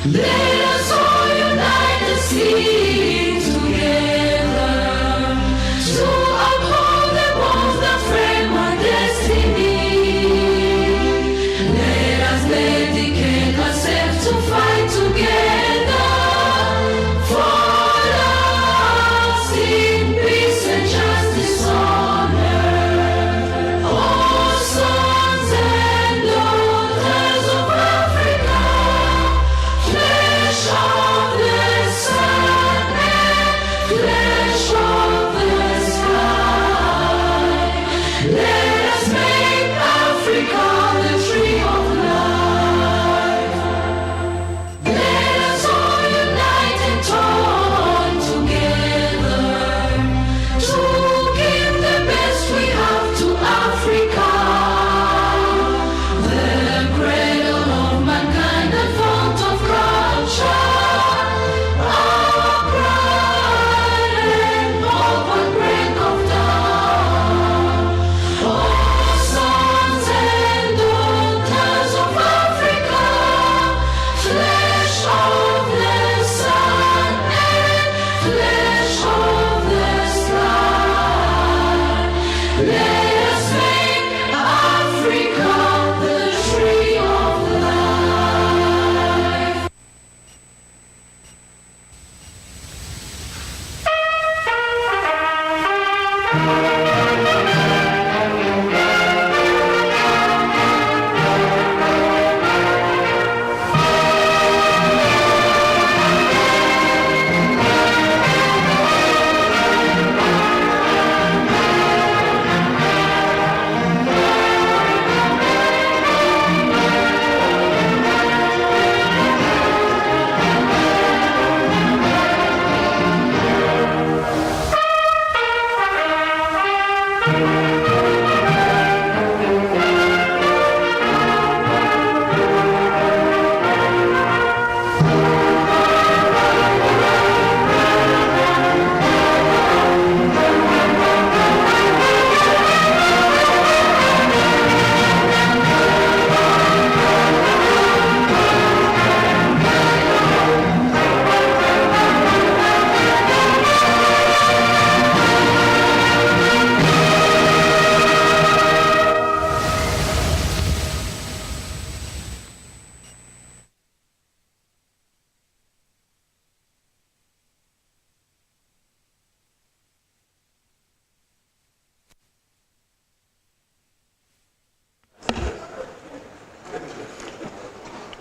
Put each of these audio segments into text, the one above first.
Let us all unite and sing together to uphold the bonds that frame our destiny. Let us dedicate ourselves to fight together for lasting peace and justice on earth. Oh, sons and daughters of Africa, flesh of the sun and flesh of the sky, let us make Africa the tree of life. Let us all unite and turn together to give the best we have to Africa, the cradle of mankind and fount of culture, our pride and hope and break of dawn. Oh, sons and daughters of Africa, flesh of the sun and flesh of the sky, let us make Africa the tree of life.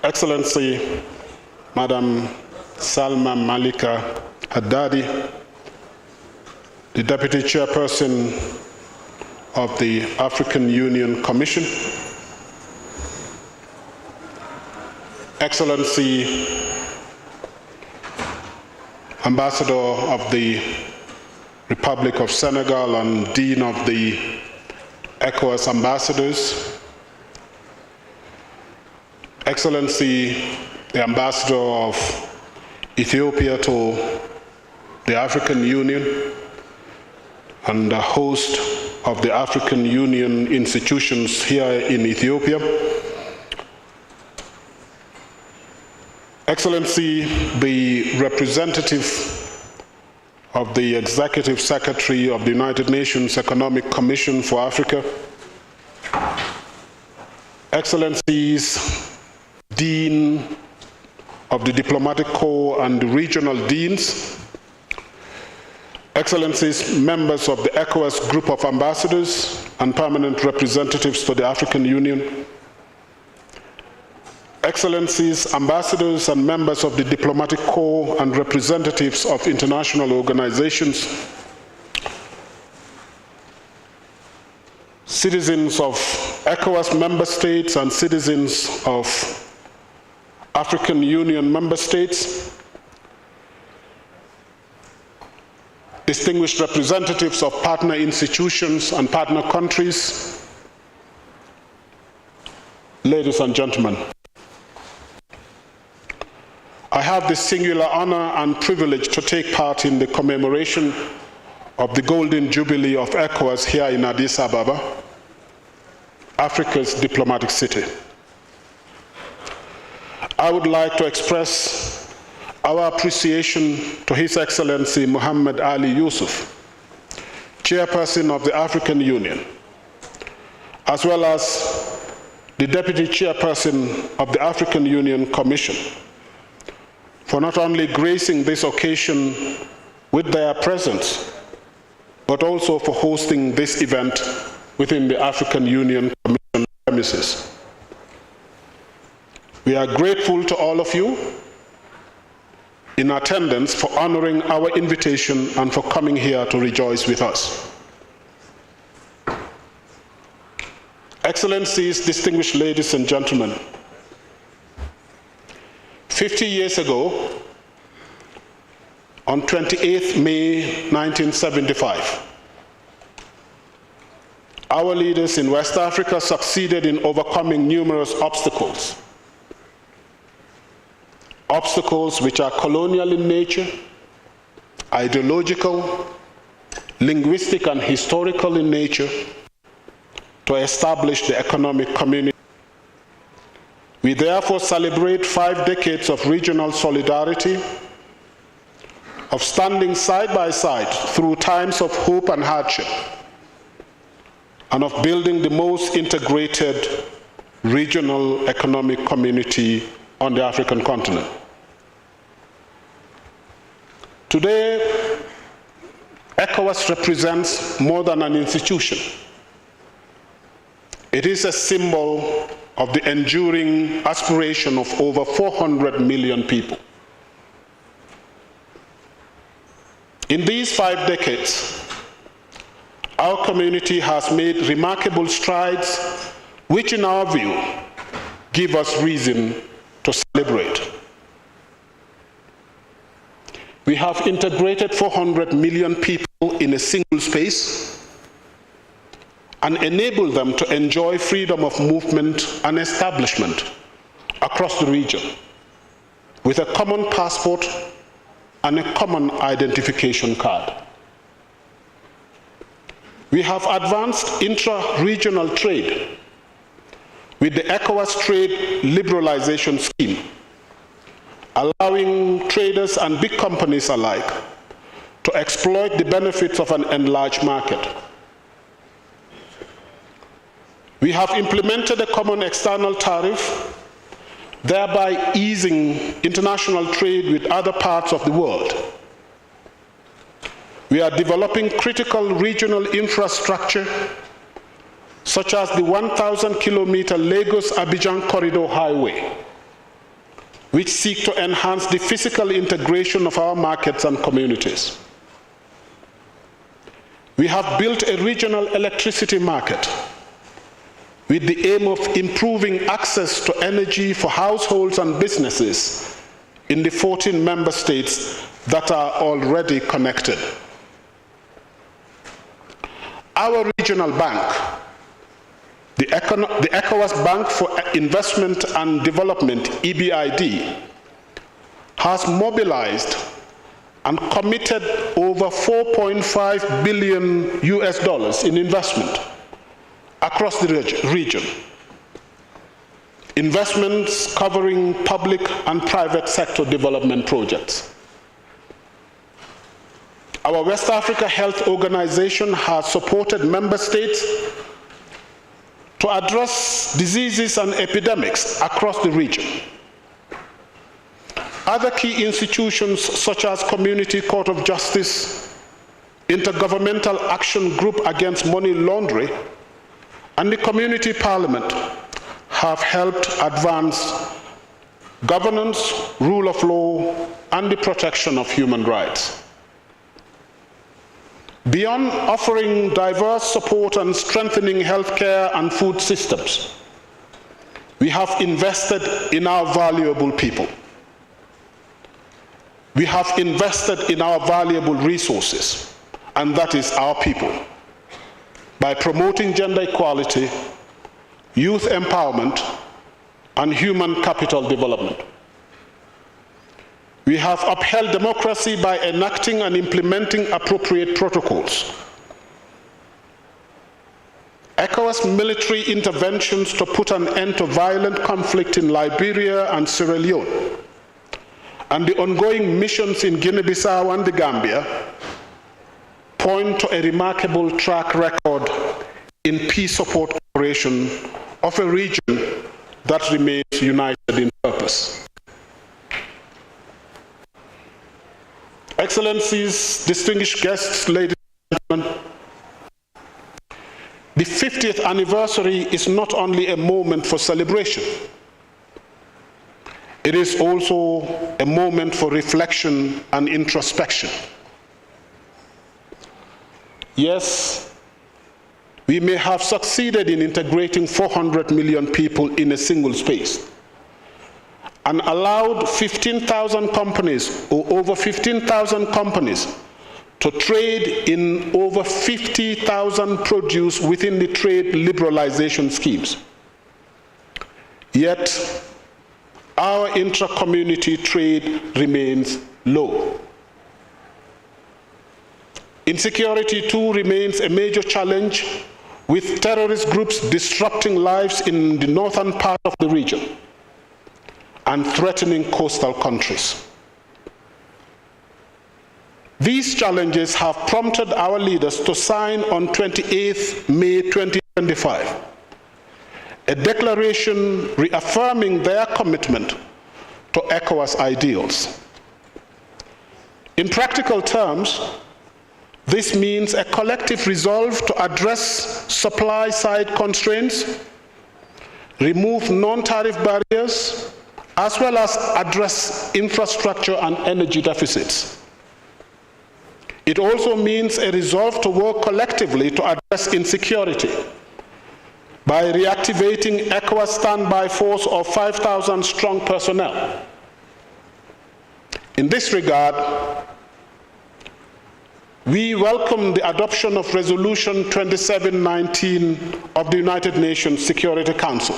Excellency, Madam Salma Malika Haddadi, the Deputy Chairperson of the African Union Commission, Excellency, Ambassador of the Republic of Senegal and Dean of the ECOWAS Ambassadors, Excellency, the Ambassador of Ethiopia to the African Union and the host of the African Union institutions here in Ethiopia, Excellency, the representative of the Executive Secretary of the United Nations Economic Commission for Africa, Excellencies, Dean of the Diplomatic Corps and regional deans, Excellencies, members of the ECOWAS Group of Ambassadors and permanent representatives to the African Union, Excellencies, ambassadors and members of the Diplomatic Corps and representatives of international organizations, citizens of ECOWAS member states and citizens of African Union member states, distinguished representatives of partner institutions and partner countries, ladies and gentlemen. I have the singular honor and privilege to take part in the commemoration of the Golden Jubilee of ECOWAS here in Addis Ababa, Africa's diplomatic city. I would like to express our appreciation to His Excellency Muhammad Ali Yusuf, Chairperson of the African Union, as well as the Deputy Chairperson of the African Union Commission, for not only gracing this occasion with their presence, but also for hosting this event within the African Union Commission premises. We are grateful to all of you in attendance for honoring our invitation and for coming here to rejoice with us. Excellencies, distinguished ladies and gentlemen, 50 years ago, on 28th May 1975, our leaders in West Africa succeeded in overcoming numerous obstacles. Obstacles which are colonial in nature, ideological, linguistic, and historical in nature, to establish the economic community. We therefore celebrate 5 decades of regional solidarity, of standing side by side through times of hope and hardship, and of building the most integrated regional economic community on the African continent. Today, ECOWAS represents more than an institution. It is a symbol of the enduring aspiration of over 400 million people. In these 5 decades, our community has made remarkable strides, which in our view, give us reason to celebrate. We have integrated 400 million people in a single space and enabled them to enjoy freedom of movement and establishment across the region with a common passport and a common identification card. We have advanced intra-regional trade with the ECOWAS Trade Liberalization Scheme, allowing traders and big companies alike to exploit the benefits of an enlarged market. We have implemented a common external tariff, thereby easing international trade with other parts of the world. We are developing critical regional infrastructure, such as the 1,000-kilometer Lagos-Abidjan Corridor Highway, which seek to enhance the physical integration of our markets and communities. We have built a regional electricity market with the aim of improving access to energy for households and businesses in the 14 member states that are already connected. Our regional bank, the ECOWAS Bank for Investment and Development, EBID, has mobilized and committed over $4.5 billion in investment across the region. Investments covering public and private sector development projects. Our West Africa Health Organization has supported member states to address diseases and epidemics across the region. Other key institutions such as Community Court of Justice, Intergovernmental Action Group Against Money Laundering, and the Community Parliament have helped advance governance, rule of law, and the protection of human rights. Beyond offering diverse support and strengthening healthcare and food systems, we have invested in our valuable people. We have invested in our valuable resources, and that is our people, by promoting gender equality, youth empowerment, and human capital development. We have upheld democracy by enacting and implementing appropriate protocols. ECOWAS ECOWAS military interventions to put an end to violent conflict in Liberia and Sierra Leone, and the ongoing missions in Guinea-Bissau and the Gambia point to a remarkable track record in peace support operation of a region that remains united in purpose. Excellencies, distinguished guests, ladies and gentlemen, the 50th anniversary is not only a moment for celebration, it is also a moment for reflection and introspection. Yes, we may have succeeded in integrating 400 million people in a single space and allowed 15,000 companies or over 15,000 companies to trade in over 50,000 produce within the trade liberalization schemes. Yet, our intra-community trade remains low. Insecurity too remains a major challenge, with terrorist groups disrupting lives in the northern part of the region and threatening coastal countries. These challenges have prompted our leaders to sign on 28 May 2025 a declaration reaffirming their commitment to ECOWAS ideals. In practical terms, this means a collective resolve to address supply-side constraints, remove non-tariff barriers, as well as address infrastructure and energy deficits. It also means a resolve to work collectively to address insecurity by reactivating ECOWAS standby force of 5,000 strong personnel. In this regard, we welcome the adoption of Resolution 2719 of the United Nations Security Council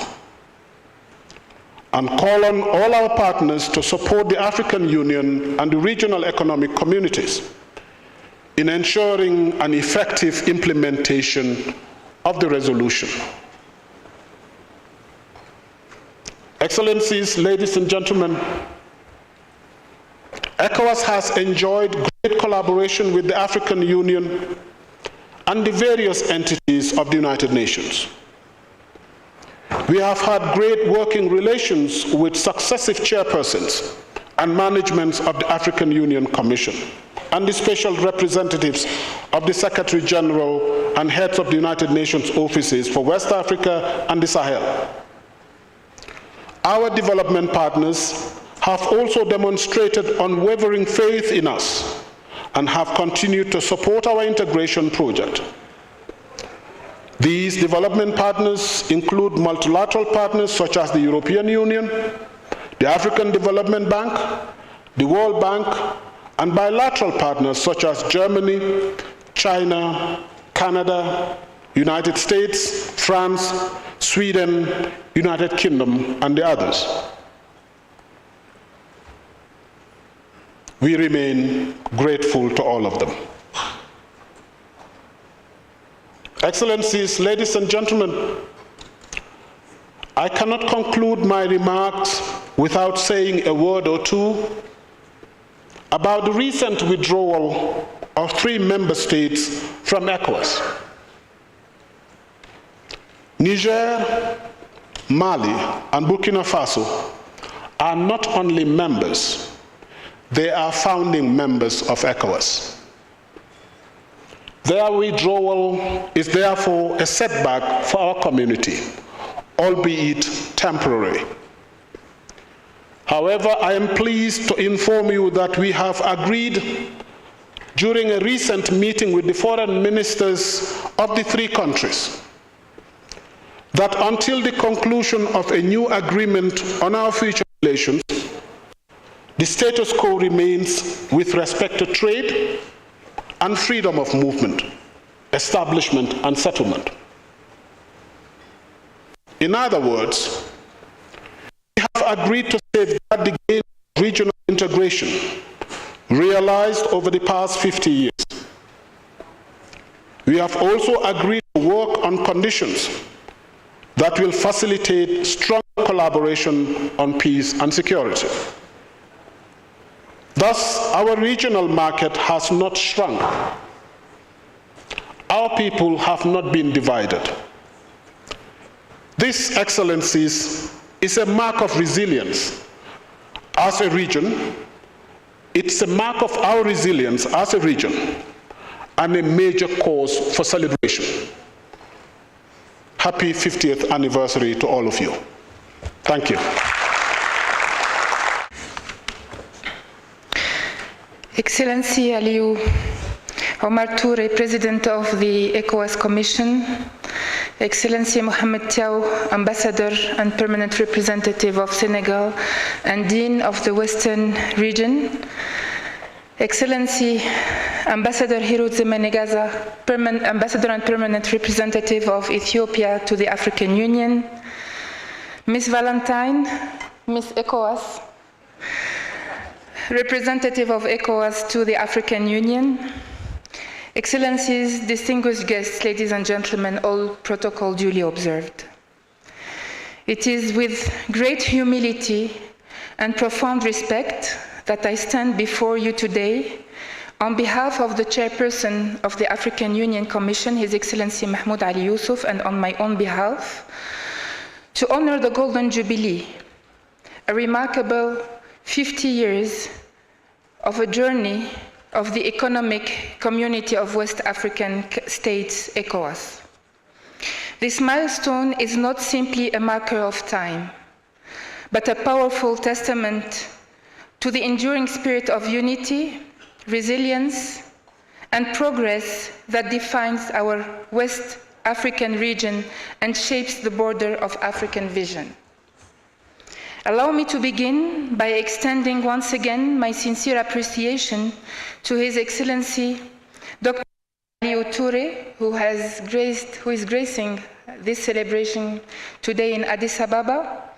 and call on all our partners to support the African Union and the regional economic communities in ensuring an effective implementation of the resolution. Excellencies, ladies and gentlemen, ECOWAS has enjoyed great collaboration with the African Union and the various entities of the United Nations. We have had great working relations with successive chairpersons and managements of the African Union Commission and the special representatives of the Secretary General and heads of the United Nations offices for West Africa and the Sahel. Our development partners have also demonstrated unwavering faith in us and have continued to support our integration project. These development partners include multilateral partners such as the European Union, the African Development Bank, the World Bank, and bilateral partners such as Germany, China, Canada, United States, France, Sweden, United Kingdom, and the others. We remain grateful to all of them. Excellencies, ladies and gentlemen, I cannot conclude my remarks without saying a word or two about the recent withdrawal of 3 member states from ECOWAS. Niger, Mali, and Burkina Faso are not only members, they are founding members of ECOWAS. Their withdrawal is therefore a setback for our community, albeit temporary. However, I am pleased to inform you that we have agreed during a recent meeting with the foreign ministers of the 3 countries that until the conclusion of a new agreement on our future relations, the status quo remains with respect to trade and freedom of movement, establishment and settlement. In other words, we have agreed to safeguard the gains of regional integration realized over the past 50 years. We have also agreed to work on conditions that will facilitate strong collaboration on peace and security. Thus, our regional market has not shrunk. Our people have not been divided. This, Excellencies, is a mark of resilience as a region. It's a mark of our resilience as a region and a major cause for celebration. Happy 50th anniversary to all of you. Thank you. Excellency Aliou Omar Touré, President of the ECOWAS Commission, Excellency Mohamed Tiaw, Ambassador and Permanent Representative of Senegal and Dean of the Western Region, Excellency Ambassador Hirut Zemenegaza, Ambassador and Permanent Representative of Ethiopia to the African Union, Ms. Valentine, Ms. ECOWAS, Representative of ECOWAS to the African Union, Excellencies, distinguished guests, ladies and gentlemen, all protocol duly observed. It is with great humility and profound respect that I stand before you today on behalf of the Chairperson of the African Union Commission, His Excellency Mahmoud Ali Yusuf, and on my own behalf, to honor the Golden Jubilee, a remarkable 50 years of a journey of the Economic Community of West African States, ECOWAS. This milestone is not simply a marker of time, but a powerful testament to the enduring spirit of unity, resilience, and progress that defines our West African region and shapes the border of African vision. Allow me to begin by extending once again my sincere appreciation to His Excellency Dr. Aliou Touré, who is gracing this celebration today in Addis Ababa,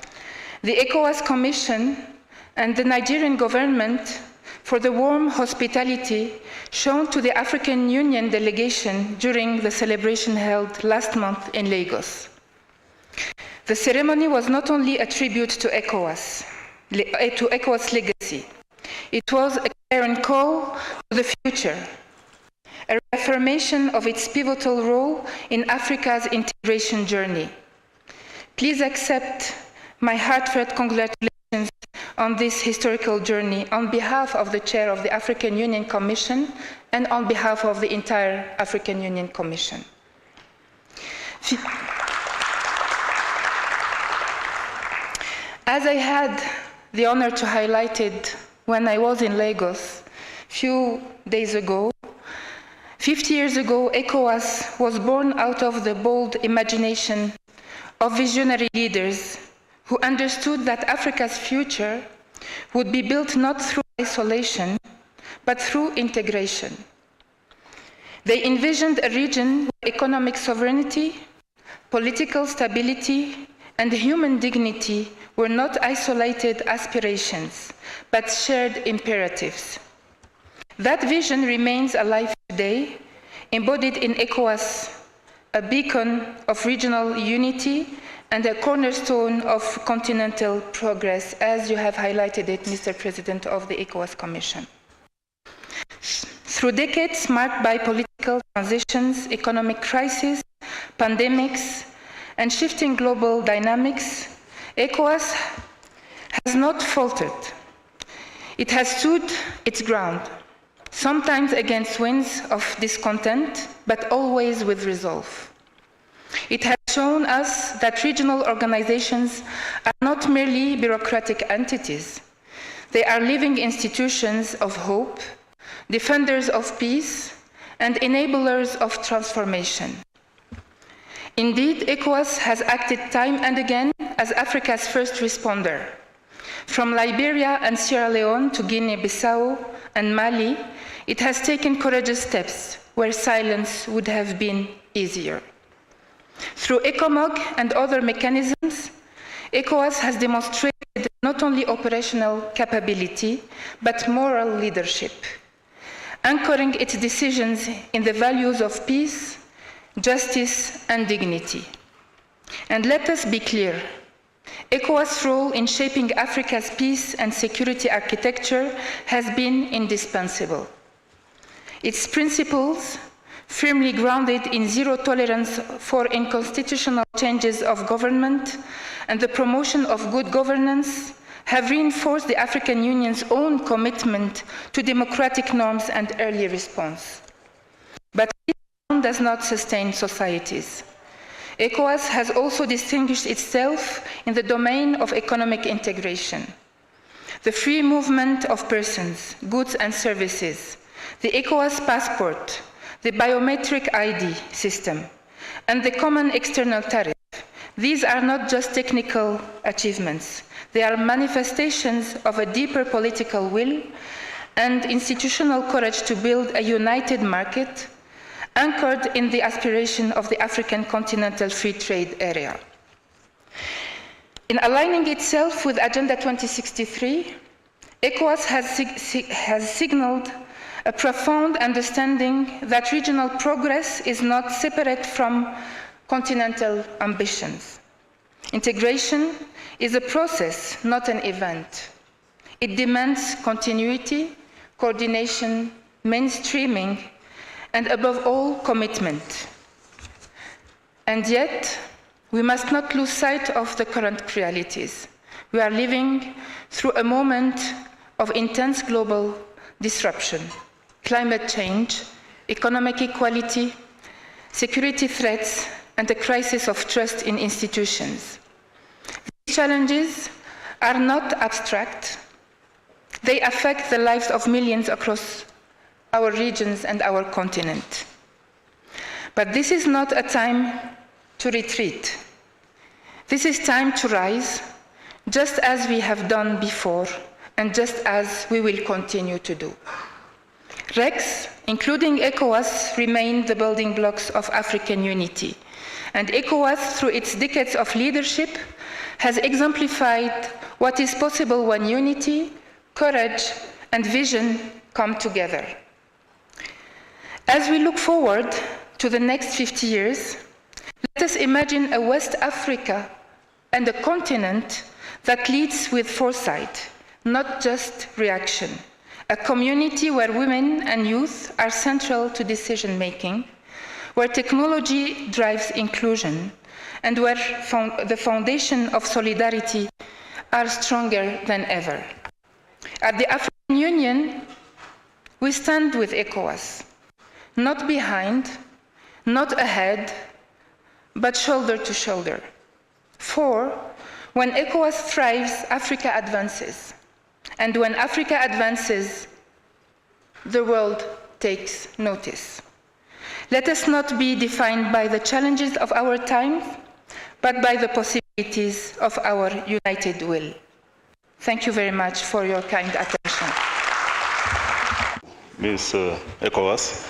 the ECOWAS Commission, and the Nigerian government for the warm hospitality shown to the African Union delegation during the celebration held last month in Lagos. The ceremony was not only a tribute to ECOWAS legacy, it was a clarion call to the future, a reaffirmation of its pivotal role in Africa's integration journey. Please accept my heartfelt congratulations on this historical journey on behalf of the Chair of the African Union Commission and on behalf of the entire African Union Commission. As I had the honor to highlight it when I was in Lagos a few days ago, 50 years ago, ECOWAS was born out of the bold imagination of visionary leaders who understood that Africa's future would be built not through isolation, but through integration. They envisioned a region where economic sovereignty, political stability, and human dignity were not isolated aspirations, but shared imperatives. That vision remains alive today, embodied in ECOWAS, a beacon of regional unity and a cornerstone of continental progress, as you have highlighted it, Mr. President of the ECOWAS Commission. Through decades marked by political transitions, economic crises, pandemics, and shifting global dynamics, ECOWAS has not faltered. It has stood its ground, sometimes against winds of discontent, but always with resolve. It has shown us that regional organizations are not merely bureaucratic entities. They are living institutions of hope, defenders of peace, and enablers of transformation. Indeed, ECOWAS has acted time and again as Africa's first responder. From Liberia and Sierra Leone to Guinea-Bissau and Mali, it has taken courageous steps where silence would have been easier. Through ECOMOG and other mechanisms, ECOWAS has demonstrated not only operational capability, but moral leadership, anchoring its decisions in the values of peace, justice, and dignity. And let us be clear, ECOWAS' role in shaping Africa's peace and security architecture has been indispensable. Its principles, firmly grounded in zero tolerance for unconstitutional changes of government and the promotion of good governance, have reinforced the African Union's own commitment to democratic norms and early response. But this does not sustain societies. ECOWAS has also distinguished itself in the domain of economic integration. The free movement of persons, goods and services, the ECOWAS passport, the biometric ID system, and the common external tariff. These are not just technical achievements. They are manifestations of a deeper political will and institutional courage to build a united market anchored in the aspiration of the African continental free trade area. In aligning itself with Agenda 2063, ECOWAS has signaled a profound understanding that regional progress is not separate from continental ambitions. Integration is a process, not an event. It demands continuity, coordination, mainstreaming, and above all, commitment. And yet, we must not lose sight of the current realities. We are living through a moment of intense global disruption, climate change, economic equality, security threats, and a crisis of trust in institutions. These challenges are not abstract. They affect the lives of millions across our regions and our continent. But this is not a time to retreat. This is time to rise, just as we have done before, and just as we will continue to do. RECs, including ECOWAS, remain the building blocks of African unity. And ECOWAS, through its decades of leadership, has exemplified what is possible when unity, courage, and vision come together. As we look forward to the next 50 years, let us imagine a West Africa and a continent that leads with foresight, not just reaction. A community where women and youth are central to decision-making, where technology drives inclusion, and where the foundation of solidarity are stronger than ever. At the African Union, we stand with ECOWAS, not behind, not ahead, but shoulder to shoulder. For when ECOWAS thrives, Africa advances. And when Africa advances, the world takes notice. Let us not be defined by the challenges of our times, but by the possibilities of our united will. Thank you very much for your kind attention. Miss ECOWAS,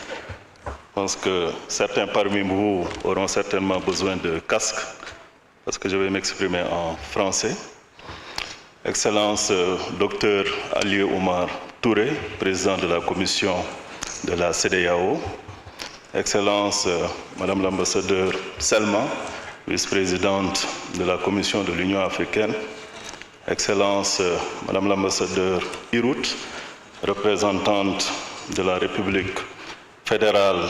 je pense que certains parmi vous auront certainement besoin de casques, parce que je vais m'exprimer en français. Excellence Dr Ali Oumar Touré, président de la commission de la CEDEAO. Excellence Madame l'ambassadeur Selma, vice-présidente de la commission de l'Union africaine. Excellence Madame l'ambassadeur Hirout, représentante de la République fédérale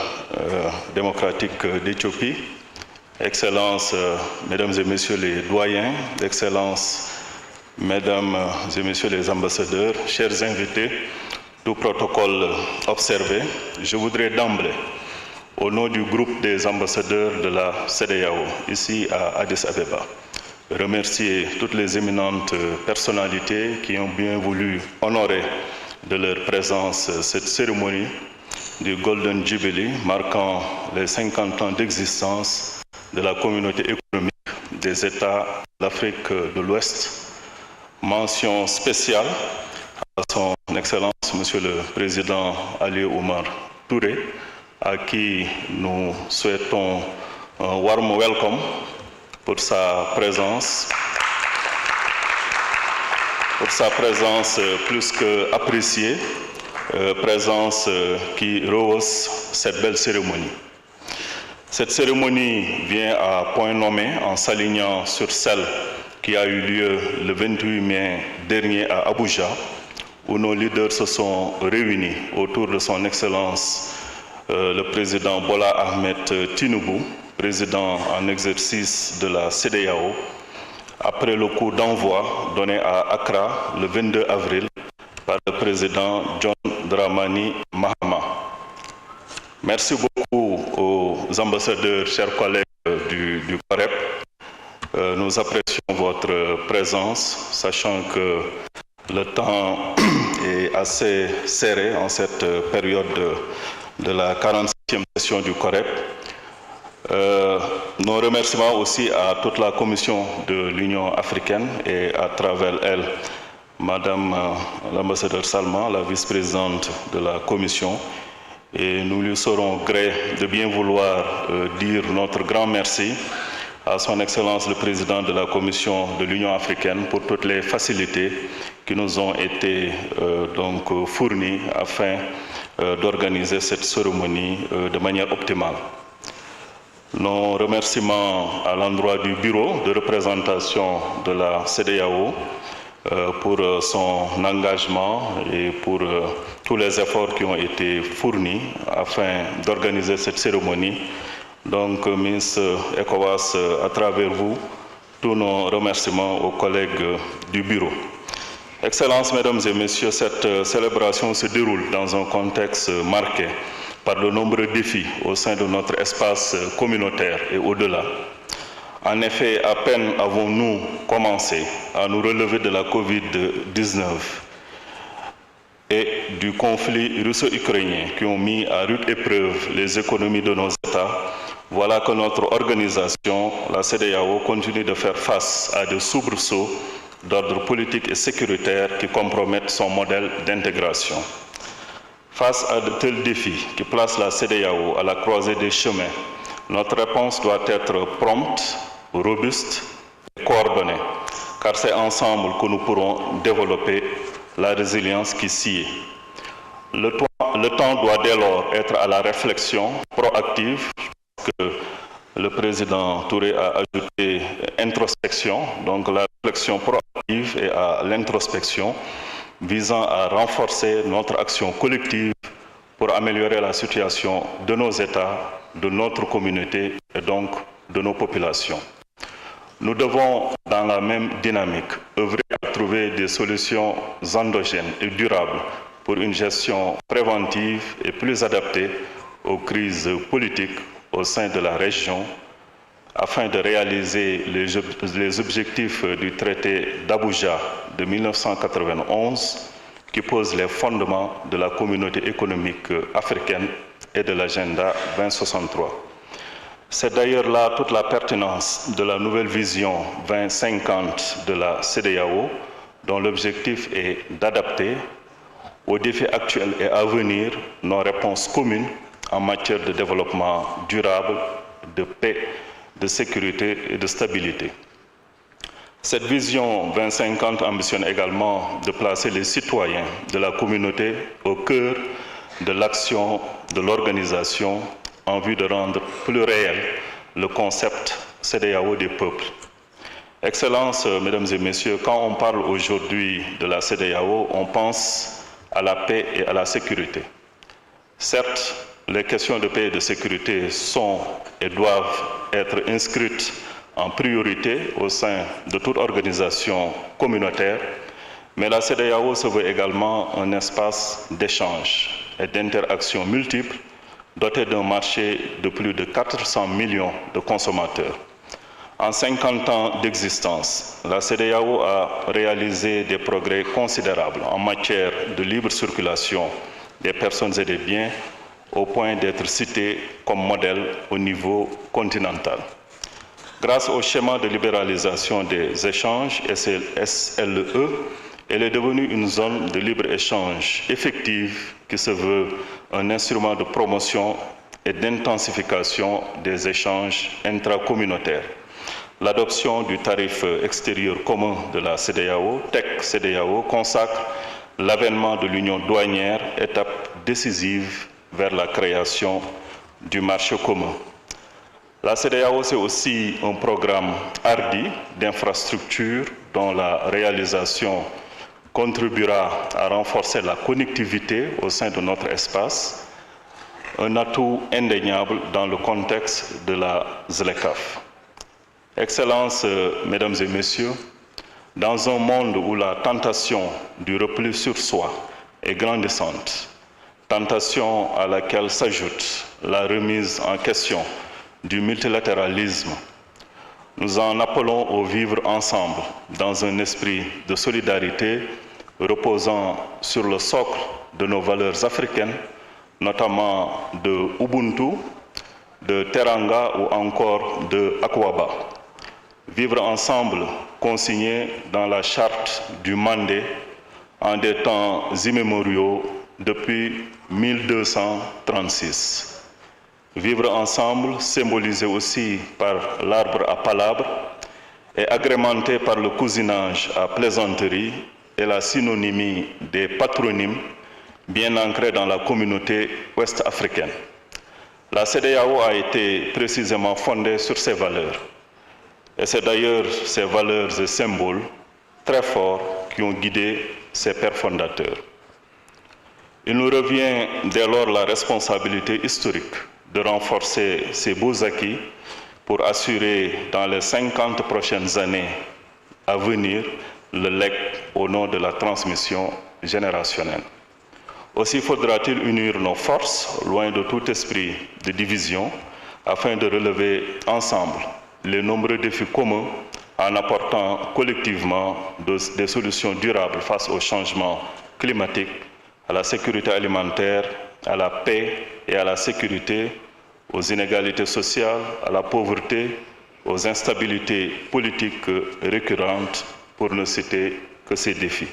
démocratique d'Éthiopie. Excellences, Mesdames et Messieurs les doyens, Excellences, Mesdames et Messieurs les ambassadeurs, chers invités, tout protocole observé, je voudrais d'emblée, au nom du groupe des ambassadeurs de la CEDEAO, ici à Addis Abeba, remercier toutes les éminentes personnalités qui ont bien voulu honorer de leur présence cette cérémonie du Golden Jubilee, marquant les 50 ans d'existence de la communauté économique des États d'Afrique de l'Ouest. Mention spéciale à son Excellence, Monsieur le Président Ali Oumar Touré, à qui nous souhaitons un warm welcome pour sa présence plus qu'appréciée, présence qui rehausse cette belle cérémonie. Cette cérémonie vient à point nommé en s'alignant sur celle qui a eu lieu le 28 mai dernier à Abuja, où nos leaders se sont réunis autour de son Excellence le président Bola Ahmed Tinubu, président en exercice de la CEDEAO, après le coup d'envoi donné à Accra le 22 avril par le président John Dramani Mahama. Merci beaucoup aux ambassadeurs, chers collègues du COREP. Nous apprécions votre présence, sachant que le temps est assez serré en cette période de la 47e session du COREP. Nos remerciements aussi à toute la Commission de l'Union africaine et à travers elle, Madame l'ambassadeur Salma, la vice-présidente de la Commission, et nous lui serons gré de bien vouloir dire notre grand merci à son Excellence le Président de la Commission de l'Union africaine pour toutes les facilités qui nous ont été fournies afin d'organiser cette cérémonie de manière optimale. Nos remerciements à l'endroit du bureau de représentation de la CEDEAO pour son engagement et pour tous les efforts qui ont été fournis afin d'organiser cette cérémonie. Donc, Miss ECOWAS, à travers vous, tous nos remerciements aux collègues du bureau. Excellences, Mesdames et Messieurs, cette célébration se déroule dans un contexte marqué par de nombreux défis au sein de notre espace communautaire et au-delà. En effet, à peine avons-nous commencé à nous relever de la Covid-19 et du conflit russo-ukrainien qui ont mis à rude épreuve les économies de nos États, voilà que notre organisation, la CEDEAO, continue de faire face à des soubresauts d'ordre politique et sécuritaire qui compromettent son modèle d'intégration. Face à de tels défis qui placent la CEDEAO à la croisée des chemins, notre réponse doit être prompte, robuste et coordonnée, car c'est ensemble que nous pourrons développer la résilience qui s'y est. Le temps doit dès lors être à la réflexion proactive, que le président Touré a ajouté introspection, donc la réflexion proactive et à l'introspection, visant à renforcer notre action collective pour améliorer la situation de nos États, de notre communauté et donc de nos populations. Nous devons, dans la même dynamique, œuvrer à trouver des solutions endogènes et durables pour une gestion préventive et plus adaptée aux crises politiques au sein de la région, afin de réaliser les objectifs du traité d'Abuja de 1991 qui pose les fondements de la communauté économique africaine et de l'agenda 2063. C'est d'ailleurs là toute la pertinence de la nouvelle vision 2050 de la CEDEAO, dont l'objectif est d'adapter aux défis actuels et à venir nos réponses communes en matière de développement durable, de paix, de sécurité et de stabilité. Cette vision 2050 ambitionne également de placer les citoyens de la communauté au cœur de l'action de l'organisation en vue de rendre plus réel le concept CEDEAO des peuples. Excellences, Mesdames et Messieurs, quand on parle aujourd'hui de la CEDEAO, on pense à la paix et à la sécurité. Certes, les questions de paix et de sécurité sont et doivent être inscrites en priorité au sein de toute organisation communautaire, mais la CEDEAO se veut également un espace d'échange et d'interaction multiples, doté d'un marché de plus de 400 millions de consommateurs. En 50 ans d'existence, la CEDEAO a réalisé des progrès considérables en matière de libre circulation des personnes et des biens, au point d'être citée comme modèle au niveau continental. Grâce au schéma de libéralisation des échanges SLE, elle est devenue une zone de libre-échange effective qui se veut un instrument de promotion et d'intensification des échanges intracommunautaires. L'adoption du tarif extérieur commun de la CEDEAO, TEC-CEDEAO, consacre l'avènement de l'union douanière, étape décisive vers la création du marché commun. La CEDEAO, c'est aussi un programme hardi d'infrastructures dont la réalisation contribuera à renforcer la connectivité au sein de notre espace, un atout indéniable dans le contexte de la ZLECAf. Excellences, Mesdames et Messieurs, dans un monde où la tentation du repli sur soi est grandissante, tentation à laquelle s'ajoute la remise en question du multilatéralisme, nous en appelons au vivre ensemble dans un esprit de solidarité reposant sur le socle de nos valeurs africaines, notamment de Ubuntu, de Teranga ou encore de Akwaba. Vivre ensemble consigné dans la charte du Mandé en des temps immémoriaux depuis 1236. Vivre ensemble, symbolisé aussi par l'arbre à palabres et agrémenté par le cousinage à plaisanterie et la synonymie des patronymes bien ancrés dans la communauté ouest-africaine. La CEDEAO a été précisément fondée sur ces valeurs. Et c'est d'ailleurs ces valeurs et symboles très forts qui ont guidé ses pères fondateurs. Il nous revient dès lors la responsabilité historique de renforcer ces beaux acquis pour assurer dans les 50 prochaines années à venir le legs au nom de la transmission générationnelle. Aussi faudra-t-il unir nos forces, loin de tout esprit de division, afin de relever ensemble les nombreux défis communs en apportant collectivement des solutions durables face au changement climatique, à la sécurité alimentaire, à la paix et à la sécurité, aux inégalités sociales, à la pauvreté, aux instabilités politiques récurrentes, pour ne citer que ces défis.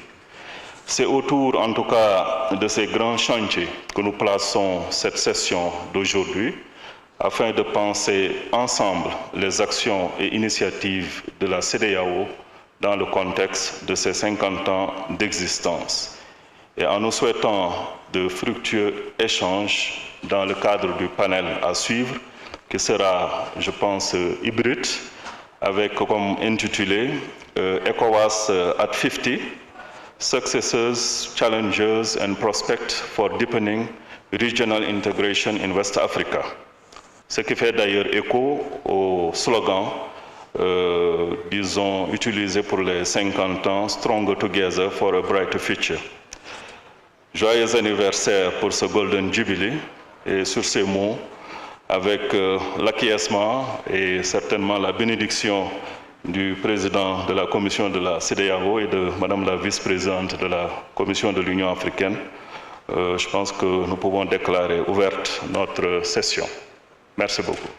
C'est autour, en tout cas, de ces grands chantiers que nous plaçons cette session d'aujourd'hui, afin de penser ensemble les actions et initiatives de la CEDEAO dans le contexte de ces 50 ans d'existence. Et en nous souhaitant de fructueux échanges dans le cadre du panel à suivre, qui sera, je pense, hybride, avec comme intitulé ECOWAS at 50, Successes, Challenges and Prospects for Deepening Regional Integration in West Africa. Ce qui fait d'ailleurs écho au slogan, disons, utilisé pour les 50 ans, Stronger Together for a Brighter Future. Joyeux anniversaire pour ce Golden Jubilee, et sur ces mots, avec l'acquiescement et certainement la bénédiction du président de la commission de la CEDEAO et de Madame la vice-présidente de la commission de l'Union africaine, je pense que nous pouvons déclarer ouverte notre session. Merci beaucoup.